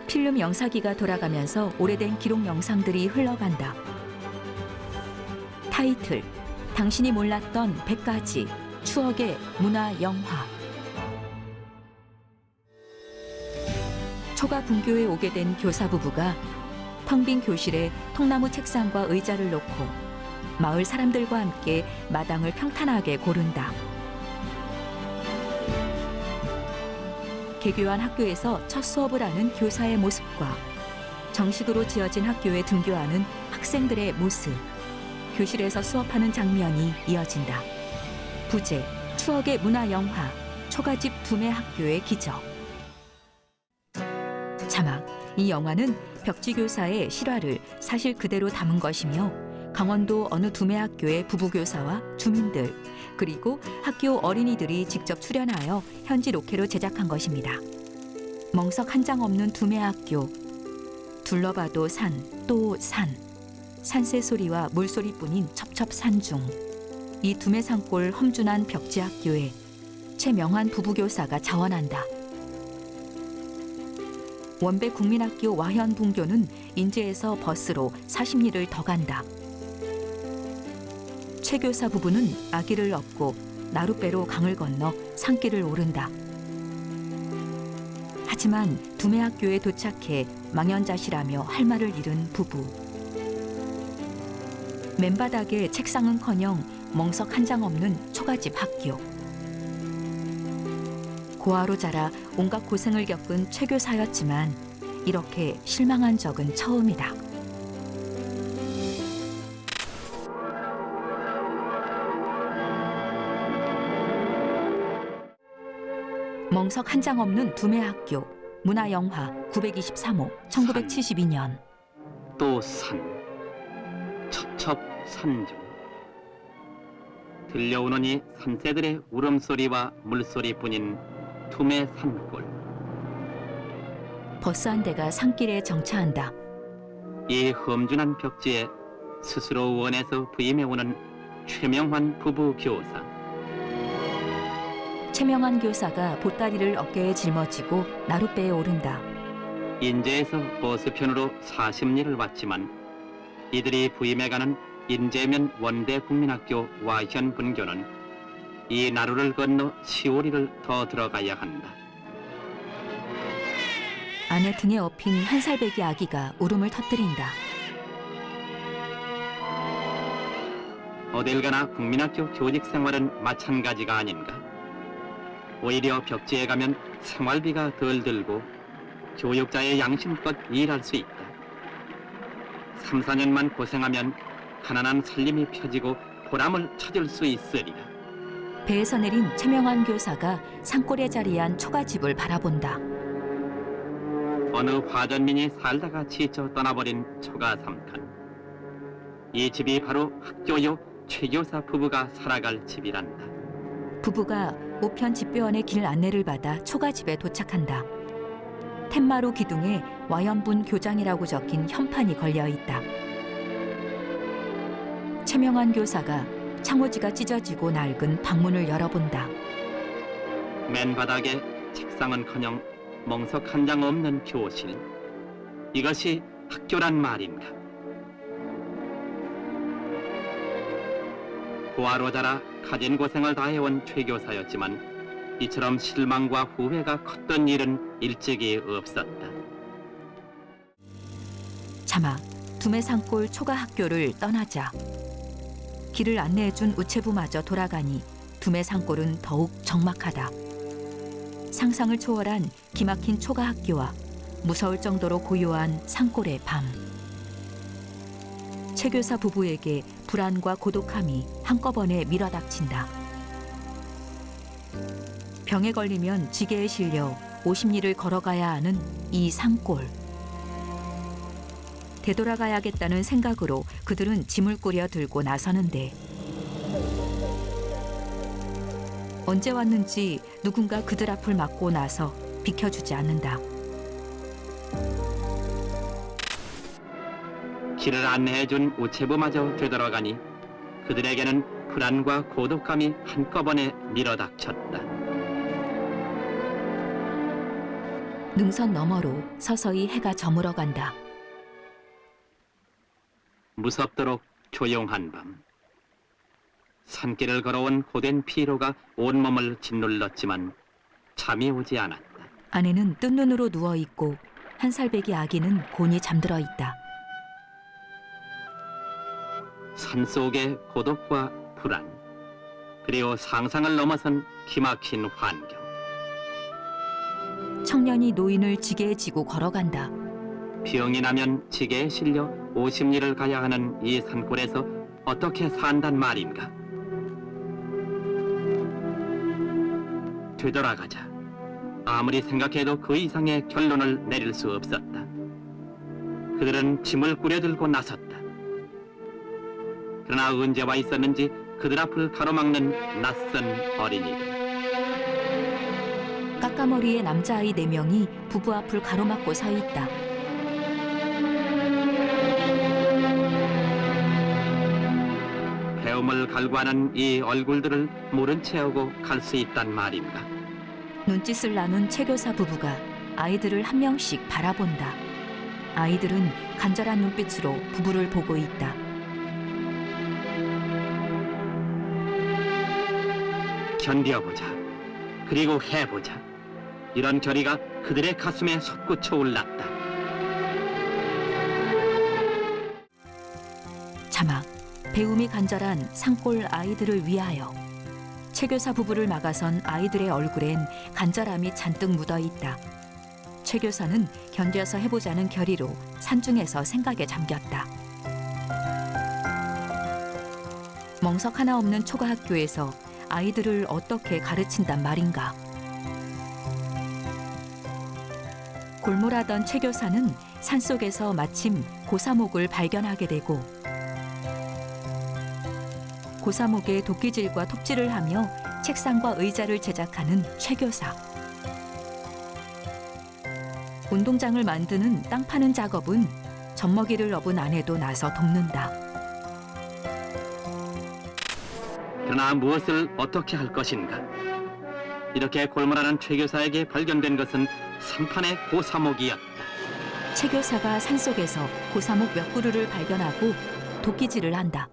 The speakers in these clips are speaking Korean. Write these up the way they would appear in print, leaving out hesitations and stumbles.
필름 영사기가 돌아가면서 오래된 기록 영상들이 흘러간다. 타이틀: 당신이 몰랐던 100가지 추억의 문화 영화. 초가 분교에 오게 된 교사 부부가 텅 빈 교실에 통나무 책상과 의자를 놓고 마을 사람들과 함께 마당을 평탄하게 고른다. 개교한 학교에서 첫 수업을 하는 교사의 모습과 정식으로 지어진 학교에 등교하는 학생들의 모습, 교실에서 수업하는 장면이 이어진다. 부제: 추억의 문화 영화, 초가집 두메 학교의 기적. 자막: 이 영화는 벽지교사의 실화를 사실 그대로 담은 것이며 강원도 어느 두메 학교의 부부교사와 주민들 그리고 학교 어린이들이 직접 출연하여 현지 로케로 제작한 것입니다. 멍석 한 장 없는 두메 학교. 둘러봐도 산, 또 산. 산새 소리와 물소리뿐인 첩첩산중. 이 두메 산골 험준한 벽지 학교에 최명환 부부교사가 자원한다. 원배 국민학교 와현 분교는 인제에서 버스로 40리를 더 간다. 최 교사 부부는 아기를 업고 나룻배로 강을 건너 산길을 오른다. 하지만 두메 학교에 도착해 망연자실하며 할 말을 잃은 부부. 맨바닥에 책상은커녕 멍석 한 장 없는 초가집 학교. 고아로 자라 온갖 고생을 겪은 최 교사였지만 이렇게 실망한 적은 처음이다. 멍석 한 장 없는 두메 학교. 문화영화 923호 1972년. 또 산, 첩첩산중. 들려오느니 산새들의 울음소리와 물소리뿐인 두메 산골. 버스 한 대가 산길에 정차한다. 이 험준한 벽지에 스스로 원해서 부임해오는 최명환 부부 교사. 최명환 교사가 보따리를 어깨에 짊어지고 나룻배에 오른다. 인제에서 버스편으로 40리를 왔지만 이들이 부임해가는 인제면 원대 국민학교 와현 분교는 이 나루를 건너 10리를 더 들어가야 한다. 아내 등에 업힌 한 살배기 아기가 울음을 터뜨린다. 어딜 가나 국민학교 교직 생활은 마찬가지가 아닌가. 오히려 벽지에 가면 생활비가 덜 들고 교육자의 양심껏 일할 수 있다. 3, 4년만 고생하면 가난한 살림이 펴지고 보람을 찾을 수 있으리라. 배에서 내린 최명환 교사가 산골에 자리한 초가집을 바라본다. 어느 화전민이 살다가 지쳐 떠나버린 초가 삼탄. 이 집이 바로 학교요 최 교사 부부가 살아갈 집이란다. 부부가 우편 집배원의 길 안내를 받아 초가집에 도착한다. 텐마루 기둥에 와연분 교장이라고 적힌 현판이 걸려 있다. 최명환 교사가 창호지가 찢어지고 낡은 방문을 열어본다. 맨바닥에 책상은커녕 멍석 한 장 없는 교실. 이것이 학교란 말인가. 고아로 자라 가진 고생을 다해온 최 교사였지만 이처럼 실망과 후회가 컸던 일은 일찍이 없었다. 자막: 두메 산골 초가 학교를 떠나자. 길을 안내해준 우체부마저 돌아가니 두메 산골은 더욱 적막하다. 상상을 초월한 기막힌 초가 학교와 무서울 정도로 고요한 산골의 밤. 최 교사 부부에게 불안과 고독함이 한꺼번에 밀어닥친다. 병에 걸리면 지게에 실려 50리를 걸어가야 하는 이 산골. 되돌아가야겠다는 생각으로 그들은 짐을 꾸려 들고 나서는데 언제 왔는지 누군가 그들 앞을 막고 나서 비켜주지 않는다. 길을 안내해준 우체부마저 되돌아가니 그들에게는 불안과 고독감이 한꺼번에 밀어닥쳤다. 능선 너머로 서서히 해가 저물어 간다. 무섭도록 조용한 밤. 산길을 걸어온 고된 피로가 온몸을 짓눌렀지만 잠이 오지 않았다. 아내는 뜬 눈으로 누워 있고 한 살배기 아기는 곤히 잠들어 있다. 산속의 고독과 불안, 그리고 상상을 넘어선 기막힌 환경. 청년이 노인을 지게에 지고 걸어간다. 병이 나면 지게에 실려 50리를 가야 하는 이 산골에서 어떻게 산단 말인가? 되돌아가자. 아무리 생각해도 그 이상의 결론을 내릴 수 없었다. 그들은 짐을 꾸려들고 나섰다. 그러나 언제와 있었는지 그들 앞을 가로막는 낯선 어린이들. 까까머리의 남자아이 4명이 부부 앞을 가로막고 서 있다. 배움을 갈구하는 이 얼굴들을 모른 채 하고 갈 수 있단 말인가? 눈짓을 나눈 체교사 부부가 아이들을 한 명씩 바라본다. 아이들은 간절한 눈빛으로 부부를 보고 있다. 견뎌보자. 그리고 해보자. 이런 결의가 그들의 가슴에 솟구쳐 올랐다. 자막, 배움이 간절한 산골 아이들을 위하여. 체교사 부부를 막아선 아이들의 얼굴엔 간절함이 잔뜩 묻어있다. 체교사는 견뎌서 해보자는 결의로 산중에서 생각에 잠겼다. 멍석 하나 없는 초가학교에서 아이들을 어떻게 가르친단 말인가. 골몰하던 체교사는 산속에서 마침 고사목을 발견하게 되고 고사목에 도끼질과 톱질을 하며 책상과 의자를 제작하는 체교사. 운동장을 만드는 땅 파는 작업은 젖먹이를 업은 아내도 나서 돕는다. 그러나 무엇을 어떻게 할 것인가? 이렇게 골몰하는 최교사에게 발견된 것은 산판의 고사목이었다. 체교사가 산속에서 고사목 몇 그루를 발견하고 도끼질을 한다.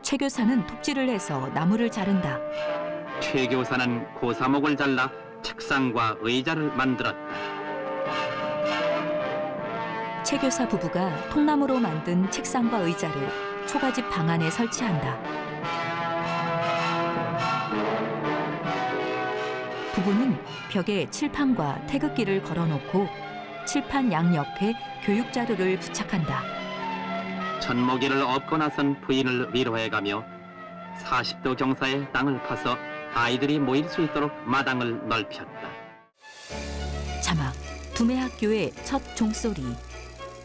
최교사는 톱질을 해서 나무를 자른다. 최교사는 고사목을 잘라 책상과 의자를 만들었다. 최교사 부부가 통나무로 만든 책상과 의자를 초가집 방 안에 설치한다. 부부는 벽에 칠판과 태극기를 걸어놓고 칠판 양옆에 교육 자료를 부착한다. 젖먹이를 업고 나선 부인을 위로해가며 40도 경사의 땅을 파서 아이들이 모일 수 있도록 마당을 넓혔다. 자막, 두메학교의 첫 종소리.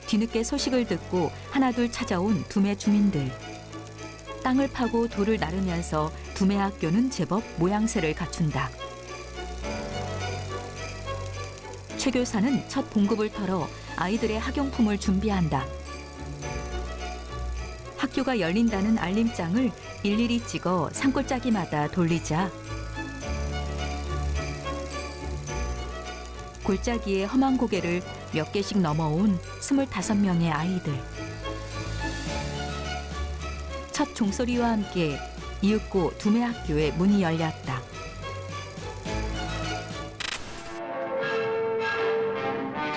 뒤늦게 소식을 듣고 하나둘 찾아온 두메 주민들. 땅을 파고 돌을 나르면서 두메학교는 제법 모양새를 갖춘다. 최 교사는 첫 봉급을 털어 아이들의 학용품을 준비한다. 학교가 열린다는 알림장을 일일이 찍어 산골짜기마다 돌리자 골짜기의 험한 고개를 몇 개씩 넘어온 25명의 아이들. 첫 종소리와 함께 이윽고 두메학교의 문이 열렸다.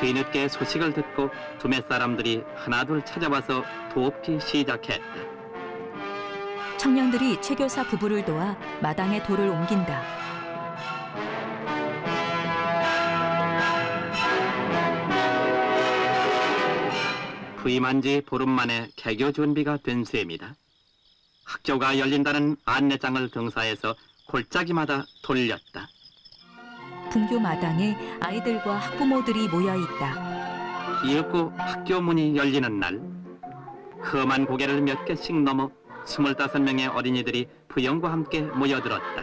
뒤늦게 소식을 듣고 두메 사람들이 하나둘 찾아와서 돕기 시작했다. 청년들이 최 교사 부부를 도와 마당에 돌을 옮긴다. 부임한 지 보름 만에 개교 준비가 된 셈이다. 학교가 열린다는 안내장을 등사해서 골짜기마다 돌렸다. 분교 마당에 아이들과 학부모들이 모여 있다. 이윽고 학교 문이 열리는 날, 험한 고개를 몇 개씩 넘어 25명의 어린이들이 부영과 함께 모여들었다.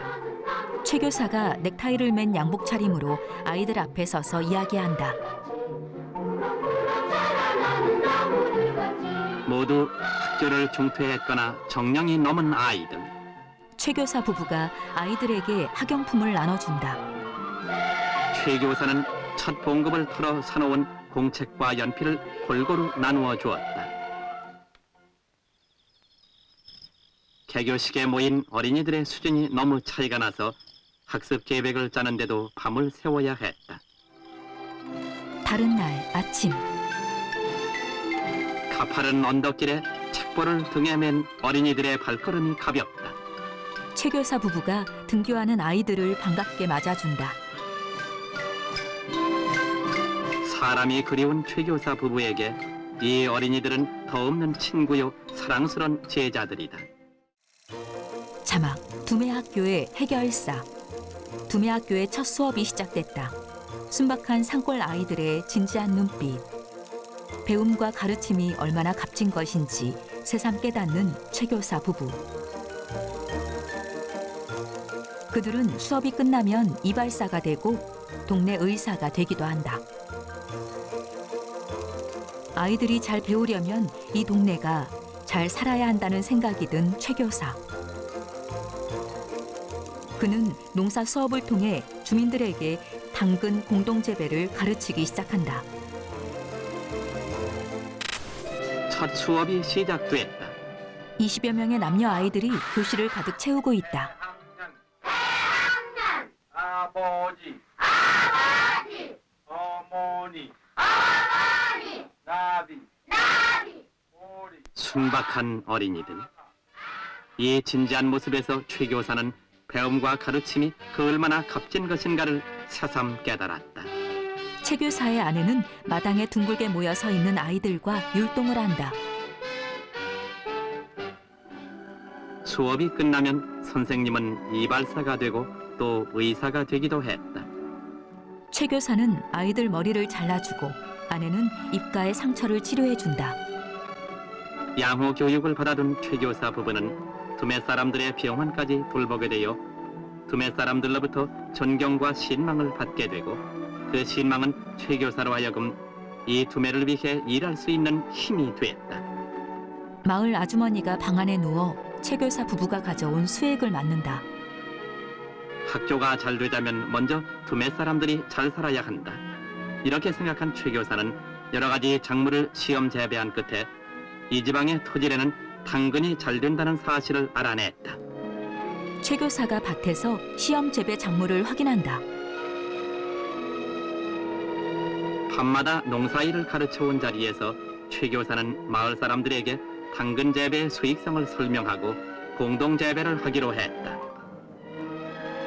최 교사가 넥타이를 맨 양복 차림으로 아이들 앞에 서서 이야기한다. 모두 학교를 중퇴했거나 정령이 넘은 아이들. 최 교사 부부가 아이들에게 학용품을 나눠준다. 최 교사는 첫 봉급을 털어 사놓은 공책과 연필을 골고루 나누어 주었다. 개교식에 모인 어린이들의 수준이 너무 차이가 나서 학습 계획을 짜는데도 밤을 새워야 했다. 다른 날 아침, 가파른 언덕길에 책보를 등에 맨 어린이들의 발걸음이 가볍다. 최 교사 부부가 등교하는 아이들을 반갑게 맞아준다. 사람이 그리운 최 교사 부부에게 이 어린이들은 더없는 친구요 사랑스런 제자들이다. 자막, 두메학교의 해결사. 두메학교의 첫 수업이 시작됐다. 순박한 산골 아이들의 진지한 눈빛. 배움과 가르침이 얼마나 값진 것인지 새삼 깨닫는 최 교사 부부. 그들은 수업이 끝나면 이발사가 되고 동네 의사가 되기도 한다. 아이들이 잘 배우려면 이 동네가 잘 살아야 한다는 생각이 든 최 교사. 그는 농사 수업을 통해 주민들에게 당근 공동재배를 가르치기 시작한다. 첫 수업이 시작됐다. 20여 명의 남녀 아이들이 교실을 가득 채우고 있다. 아버지, 어머니, 나비, 오리. 순박한 어린이들. 이 진지한 모습에서 최 교사는 배움과 가르침이 그 얼마나 값진 것인가를 새삼 깨달았다. 최 교사의 아내는 마당에 둥글게 모여 서 있는 아이들과 율동을 한다. 수업이 끝나면 선생님은 이발사가 되고 또 의사가 되기도 했다. 최 교사는 아이들 머리를 잘라주고 아내는 입가에 상처를 치료해준다. 양호 교육을 받아둔 최 교사 부부는 두메 사람들의 병원까지 돌보게 되어 두메 사람들로부터 존경과 신망을 받게 되고 그 신망은 최 교사로 하여금 이 두메를 위해 일할 수 있는 힘이 됐다. 마을 아주머니가 방 안에 누워 최 교사 부부가 가져온 수액을 맞는다. 학교가 잘 되자면 먼저 두메 사람들이 잘 살아야 한다. 이렇게 생각한 최 교사는 여러 가지 작물을 시험 재배한 끝에 이 지방의 토질에는 당근이 잘 된다는 사실을 알아냈다. 최 교사가 밭에서 시험 재배 작물을 확인한다. 밤마다 농사일을 가르쳐온 자리에서 최 교사는 마을 사람들에게 당근 재배의 수익성을 설명하고 공동 재배를 하기로 했다.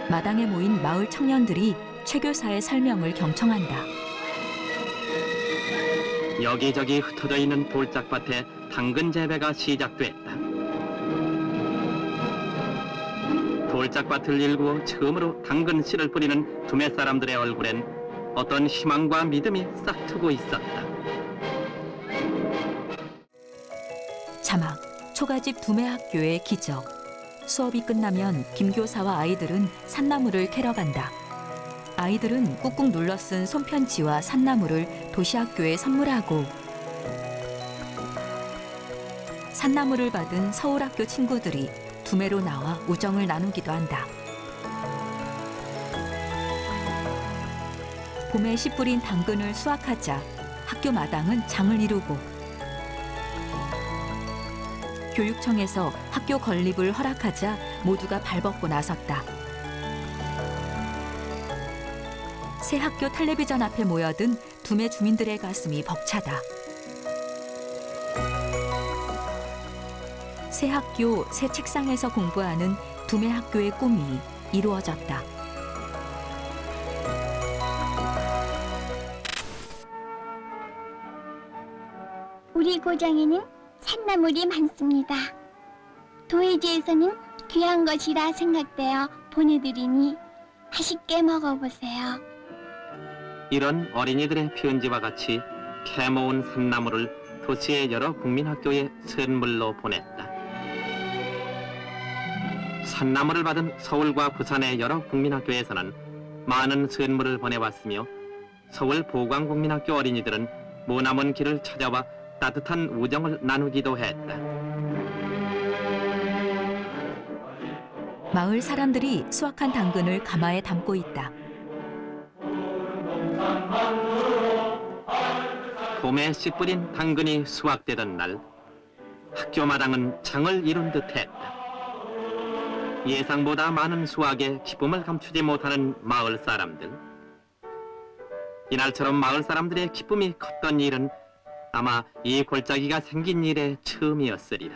마당에 모인 마을 청년들이 최 교사의 설명을 경청한다. 여기저기 흩어져 있는 돌짝밭에 당근 재배가 시작됐다. 돌짝밭을 일구어 처음으로 당근 씨를 뿌리는 두메 사람들의 얼굴엔 어떤 희망과 믿음이 싹트고 있었다. 자막, 초가집 두메학교의 기적. 수업이 끝나면 김 교사와 아이들은 산나물을 캐러 간다. 아이들은 꾹꾹 눌러 쓴 손편지와 산나물을 도시학교에 선물하고 산나물을 받은 서울학교 친구들이 두메로 나와 우정을 나누기도 한다. 봄에 씨 뿌린 당근을 수확하자 학교 마당은 장을 이루고 교육청에서 학교 건립을 허락하자 모두가 발벗고 나섰다. 새 학교 텔레비전 앞에 모여든 두메 주민들의 가슴이 벅차다. 새 학교, 새 책상에서 공부하는 두메 학교의 꿈이 이루어졌다. 우리 고장에는 산나물이 많습니다. 도해지에서는 귀한 것이라 생각되어 보내드리니 맛있게 먹어보세요. 이런 어린이들의 편지와 같이 캐모은 산나물을 도시의 여러 국민학교에 선물로 보냈다. 산나물을 받은 서울과 부산의 여러 국민학교에서는 많은 선물을 보내왔으며 서울 보광국민학교 어린이들은 머나먼 길을 찾아와 따뜻한 우정을 나누기도 했다. 마을 사람들이 수확한 당근을 가마에 담고 있다. 봄에 씨 뿌린 당근이 수확되던 날 학교 마당은 장을 이룬 듯했다. 예상보다 많은 수확에 기쁨을 감추지 못하는 마을 사람들. 이날처럼 마을 사람들의 기쁨이 컸던 일은 아마 이 골짜기가 생긴 일의 처음이었으리라.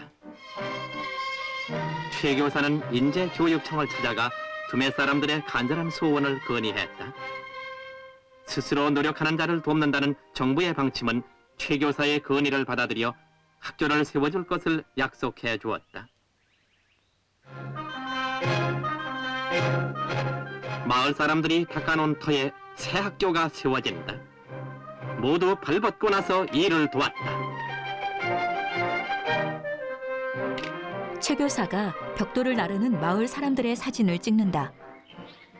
최 교사는 인재교육청을 찾아가 두메 사람들의 간절한 소원을 건의했다. 스스로 노력하는 자를 돕는다는 정부의 방침은 최 교사의 건의를 받아들여 학교를 세워줄 것을 약속해 주었다. 마을 사람들이 닦아놓은 터에 새 학교가 세워진다. 모두 발벗고 나서 일을 도왔다. 최 교사가 벽돌을 나르는 마을 사람들의 사진을 찍는다.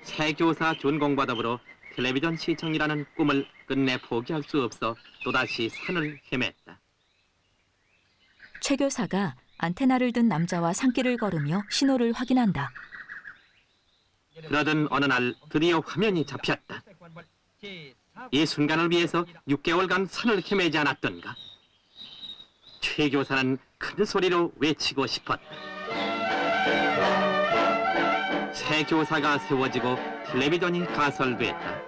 새 교사 준공과 더불어 텔레비전 시청이라는 꿈을 끝내 포기할 수 없어 또다시 산을 헤맸다. 최 교사가 안테나를 든 남자와 산길을 걸으며 신호를 확인한다. 그러던 어느 날 드디어 화면이 잡혔다. 이 순간을 위해서 6개월간 산을 헤매지 않았던가. 최 교사는 큰 소리로 외치고 싶었다. 새 교사가 세워지고 텔레비전이 가설됐다.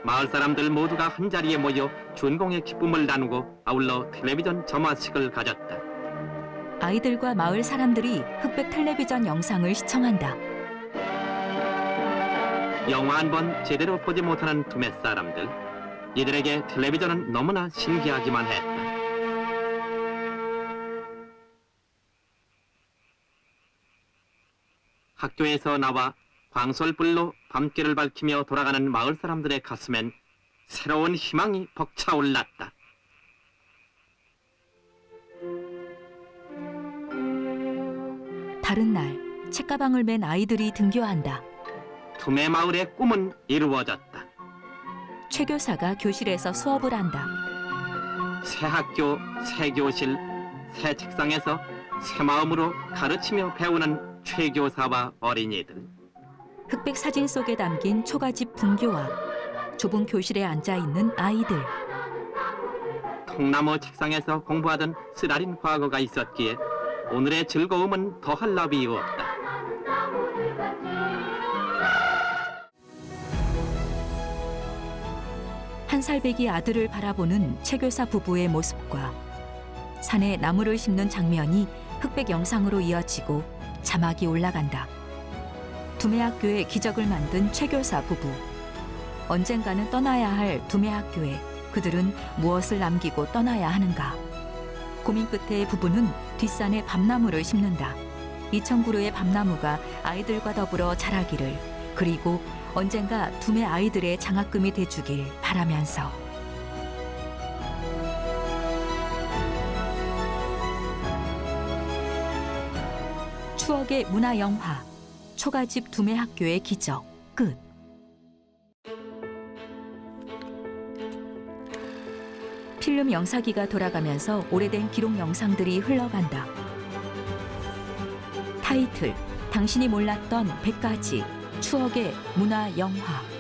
마을 사람들 모두가 한자리에 모여 준공의 기쁨을 나누고 아울러 텔레비전 점화식을 가졌다. 아이들과 마을 사람들이 흑백 텔레비전 영상을 시청한다. 영화 한 번 제대로 보지 못하는 두메 사람들. 이들에게 텔레비전은 너무나 신기하기만 했다. 학교에서 나와 광솔불로 밤길을 밝히며 돌아가는 마을 사람들의 가슴엔 새로운 희망이 벅차올랐다. 다른 날 책가방을 맨 아이들이 등교한다. 두메 마을의 꿈은 이루어졌다. 최 교사가 교실에서 수업을 한다. 새 학교, 새 교실, 새 책상에서 새 마음으로 가르치며 배우는 최 교사와 어린이들. 흑백 사진 속에 담긴 초가집 분교와 좁은 교실에 앉아있는 아이들. 통나무 책상에서 공부하던 쓰라린 과거가 있었기에 오늘의 즐거움은 더할 나위 없다. 한 살배기 아들을 바라보는 최 교사 부부의 모습과 산에 나무를 심는 장면이 흑백 영상으로 이어지고 자막이 올라간다. 두메학교의 기적을 만든 최 교사 부부. 언젠가는 떠나야 할 두메학교에 그들은 무엇을 남기고 떠나야 하는가. 고민 끝에 부부는 뒷산에 밤나무를 심는다. 2,000그루의 밤나무가 아이들과 더불어 자라기를, 그리고 언젠가 두메 아이들의 장학금이 돼주길 바라면서. 추억의 문화영화 초가집 두메학교의 기적 끝. 필름 영사기가 돌아가면서 오래된 기록 영상들이 흘러간다. 타이틀: 당신이 몰랐던 100가지 추억의 문화영화.